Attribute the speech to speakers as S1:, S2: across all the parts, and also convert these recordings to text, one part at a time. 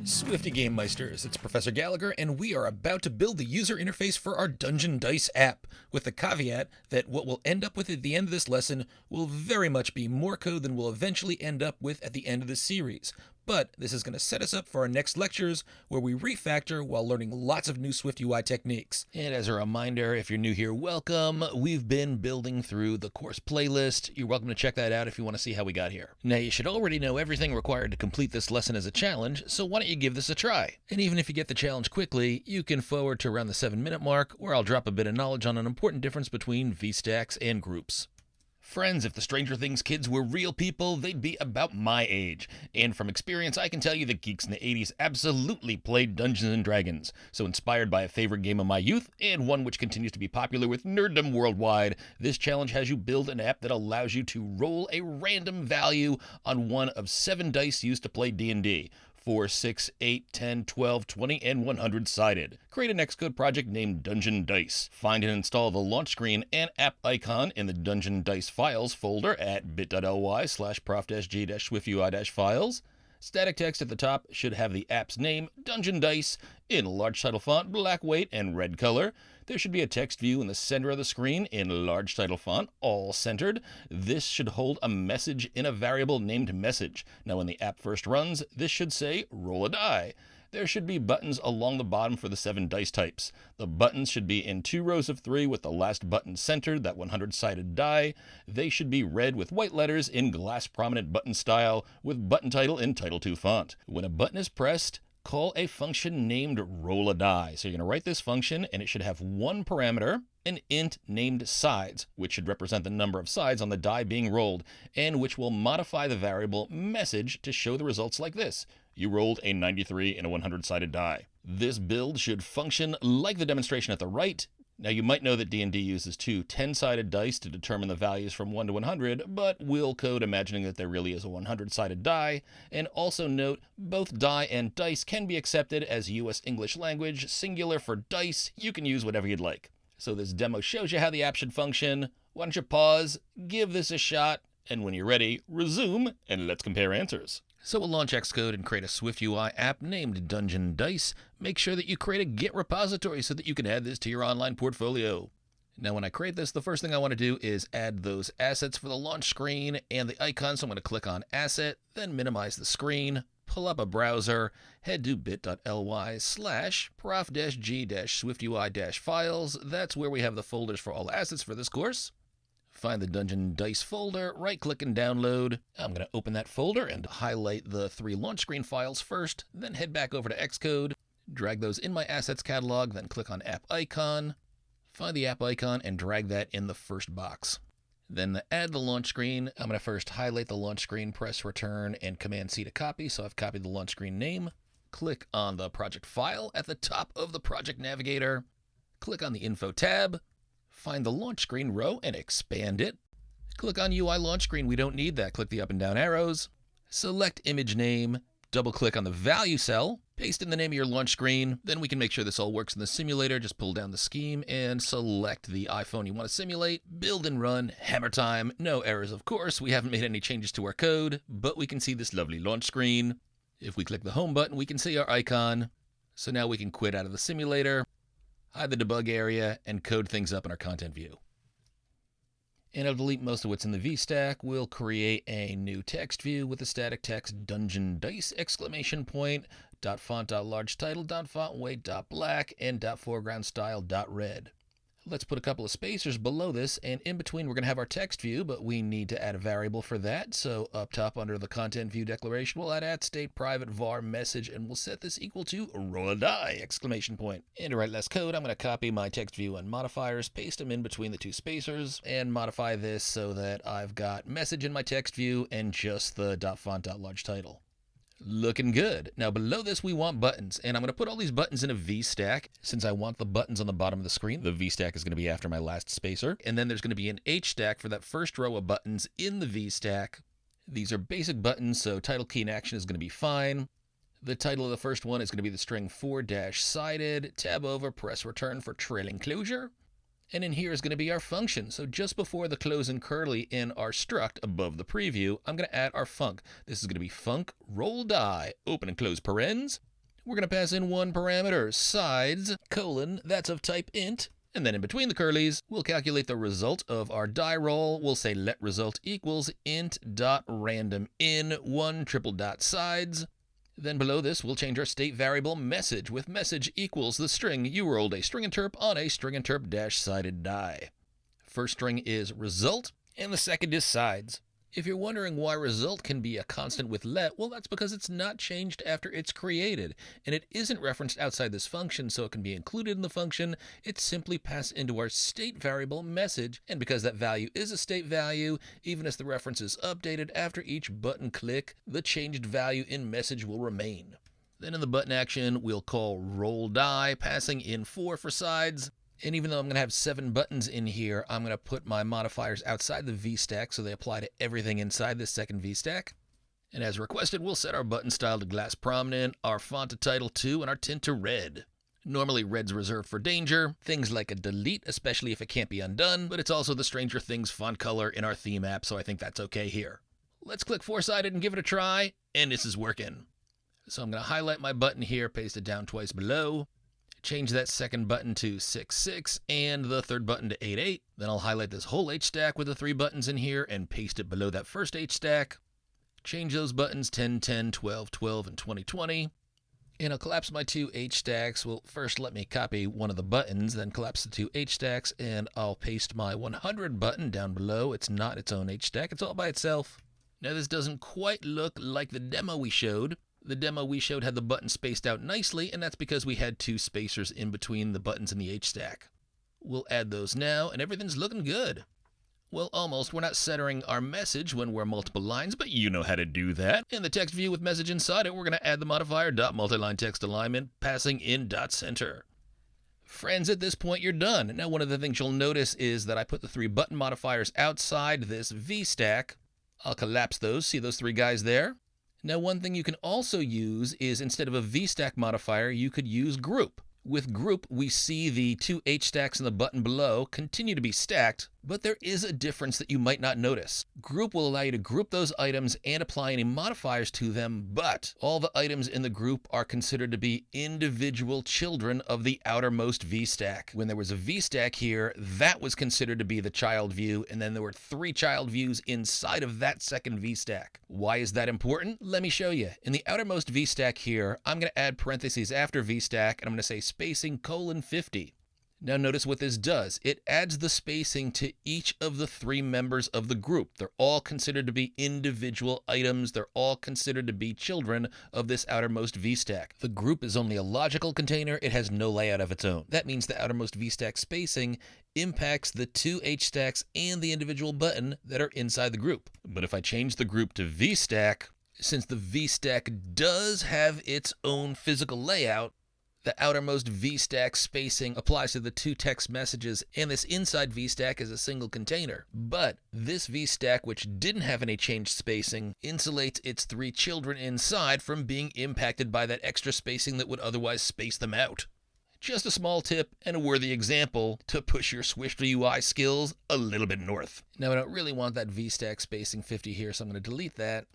S1: Swifty Game Meisters, it's Professor Gallaugher, and we are about to build the user interface for our DungeonDice app, with the caveat that what we'll end up with at the end of this lesson will very much be more code than we'll eventually end up with at the end of the series. But this is going to set us up for our next lectures, where we refactor while learning lots of new SwiftUI techniques. And as a reminder, if you're new here, welcome. We've been building through the course playlist. You're welcome to check that out if you want to see how we got here. Now, you should already know everything required to complete this lesson as a challenge, so why don't you give this a try? And even if you get the challenge quickly, you can forward to around the 7-minute mark, where I'll drop a bit of knowledge on an important difference between VStacks and groups. Friends, if the Stranger Things kids were real people, they'd be about my age. And from experience, I can tell you that geeks in the 80s absolutely played Dungeons and Dragons. So inspired by a favorite game of my youth, and one which continues to be popular with nerddom worldwide, this challenge has you build an app that allows you to roll a random value on one of 7 dice used to play D&D. 4, 6, 8, 10, 12, 20, and 100-sided. Create an Xcode project named DungeonDice. Find and install the launch screen and app icon in the DungeonDice files folder at bit.ly/prof-g-swiftui-files. Static text at the top should have the app's name, DungeonDice, in large title font, black weight, and red color. There should be a text view in the center of the screen in large title font, all centered. This should hold a message in a variable named message. Now, when the app first runs, this should say, roll a die. There should be buttons along the bottom for the 7 dice types. The buttons should be in 2 rows of 3 with the last button centered, that 100-sided die. They should be red with white letters in glass prominent button style with button title in Title II font. When a button is pressed, call a function named roll a die. So you're going to write this function, and it should have one parameter, an int named sides, which should represent the number of sides on the die being rolled, and which will modify the variable message to show the results like this. You rolled a 93 in a 100-sided die. This build should function like the demonstration at the right. Now, you might know that D&D uses 2 10-sided dice to determine the values from 1 to 100, but we'll code imagining that there really is a 100-sided die. And also note, both die and dice can be accepted as US English language, singular for dice. You can use whatever you'd like. So this demo shows you how the app should function. Why don't you pause, give this a shot, and when you're ready, resume, and let's compare answers. So we'll launch Xcode and create a SwiftUI app named DungeonDice. Make sure that you create a Git repository so that you can add this to your online portfolio. Now, when I create this, the first thing I want to do is add those assets for the launch screen and the icon. So I'm going to click on Asset, then minimize the screen, pull up a browser, head to bit.ly/prof-g-swiftui-files. That's where we have the folders for all assets for this course. Find the DungeonDice folder, right-click and download. I'm going to open that folder and highlight the 3 launch screen files first, then head back over to Xcode, drag those in my assets catalog, then click on App Icon, find the app icon, and drag that in the first box. Then to add the launch screen, I'm going to first highlight the launch screen, press Return, and Command-C to copy, so I've copied the launch screen name. Click on the project file at the top of the project navigator. Click on the Info tab. Find the launch screen row and expand it. Click on UI launch screen. We don't need that. Click the up and down arrows. Select image name. Double click on the value cell. Paste in the name of your launch screen. Then we can make sure this all works in the simulator. Just pull down the scheme and select the iPhone you want to simulate. Build and run. Hammer time. No errors, of course. We haven't made any changes to our code, but we can see this lovely launch screen. If we click the home button, we can see our icon. So now we can quit out of the simulator, hide the debug area, and code things up in our content view. And I'll delete most of what's in the VStack. We'll create a new text view with the static text DungeonDice !font.large title, .font weight, .black, and .foreground style, .red. Let's put a couple of spacers below this, and in between we're going to have our text view, but we need to add a variable for that. So up top under the content view declaration, we'll add @state private var message, and we'll set this equal to roll a die! And to write less code, I'm going to copy my text view and modifiers, paste them in between the 2 spacers, and modify this so that I've got message in my text view and just the .font.large title. Looking good. Now below this we want buttons, and I'm going to put all these buttons in a VStack. Since I want the buttons on the bottom of the screen, the VStack is going to be after my last spacer. And then there's going to be an HStack for that first row of buttons in the VStack. These are basic buttons, so title key in action is going to be fine. The title of the first one is going to be the string 4-sided. Tab over, press return for trailing closure. And in here is going to be our function. So just before the close and curly in our struct above the preview, I'm going to add our func. This is going to be func roll die, open and close parens. we're going to pass in one parameter, sides, colon, that's of type int. And then in between the curlies, we'll calculate the result of our die roll. We'll say let result equals int.randomin1 ... Then below this, we'll change our state variable message with message equals the string you rolled a string interp on a string interp dash sided die. First string is result, and the second is sides. If you're wondering why result can be a constant with let, well, that's because it's not changed after it's created, and it isn't referenced outside this function, so it can be included in the function. It's simply passed into our state variable message, and because that value is a state value, even as the reference is updated after each button click, the changed value in message will remain. Then in the button action, we'll call roll die, passing in 4 for sides. And even though I'm going to have 7 buttons in here, I'm going to put my modifiers outside the VStack so they apply to everything inside this second VStack. And as requested, we'll set our button style to glass prominent, our font to title 2, and our tint to red. Normally red's reserved for danger, things like a delete, especially if it can't be undone, but it's also the Stranger Things font color in our theme app, so I think that's okay here. Let's click 4-sided and give it a try, and this is working. So I'm going to highlight my button here, paste it down twice below. Change that second button to 6-6 and the third button to 8-8. Then I'll highlight this whole H stack with the 3 buttons in here and paste it below that first H stack. Change those buttons 10-10, 12-12, and 20-20. And I'll collapse my 2 H stacks. Well, first let me copy one of the buttons, then collapse the 2 H stacks, and I'll paste my 100 button down below. It's not its own H stack, it's all by itself. Now this doesn't quite look like the demo we showed. The demo we showed had the button spaced out nicely, and that's because we had 2 spacers in between the buttons in the H stack. We'll add those now, and everything's looking good. Well, almost. We're not centering our message when we're multiple lines, but you know how to do that. In the text view with message inside it, we're going to add the modifier .multiline text alignment, passing in .center. Friends, at this point, you're done. Now, one of the things you'll notice is that I put the 3 button modifiers outside this VStack. I'll collapse those. See those 3 guys there? Now, one thing you can also use is instead of a VStack modifier, you could use group. With group, we see the 2 H stacks in the button below continue to be stacked, but there is a difference that you might not notice. Group will allow you to group those items and apply any modifiers to them, but all the items in the group are considered to be individual children of the outermost VStack. When there was a VStack here, that was considered to be the child view, and then there were 3 child views inside of that second VStack. Why is that important? Let me show you. In the outermost VStack here, I'm going to add parentheses after VStack, and I'm going to say spacing :50. Now notice what this does. It adds the spacing to each of the 3 members of the group. They're all considered to be individual items. They're all considered to be children of this outermost VStack. The group is only a logical container. It has no layout of its own. That means the outermost VStack spacing impacts the 2 H stacks and the individual button that are inside the group. But if I change the group to VStack, since the VStack does have its own physical layout, the outermost VStack spacing applies to the 2 text messages, and this inside VStack is a single container. But this VStack, which didn't have any changed spacing, insulates its 3 children inside from being impacted by that extra spacing that would otherwise space them out. Just a small tip and a worthy example to push your SwiftUI skills a little bit north. Now, I don't really want that VStack spacing 50 here, so I'm going to delete that.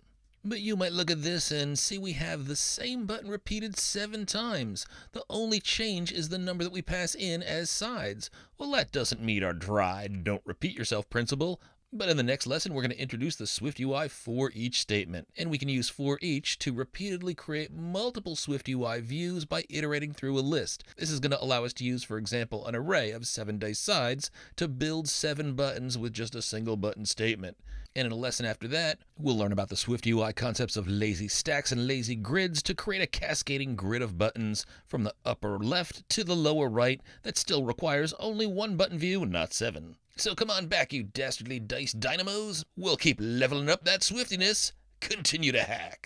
S1: But you might look at this and see we have the same button repeated 7 times. The only change is the number that we pass in as sides. Well, that doesn't meet our dry, don't repeat yourself principle. But in the next lesson, we're going to introduce the SwiftUI for each statement. And we can use for each to repeatedly create multiple SwiftUI views by iterating through a list. This is going to allow us to use, for example, an array of 7 dice sides to build 7 buttons with just a single button statement. And in a lesson after that, we'll learn about the SwiftUI concepts of lazy stacks and lazy grids to create a cascading grid of buttons from the upper left to the lower right that still requires only 1 button view, not 7. So come on back, you dastardly dice dynamos. We'll keep leveling up that swiftiness. Continue to hack.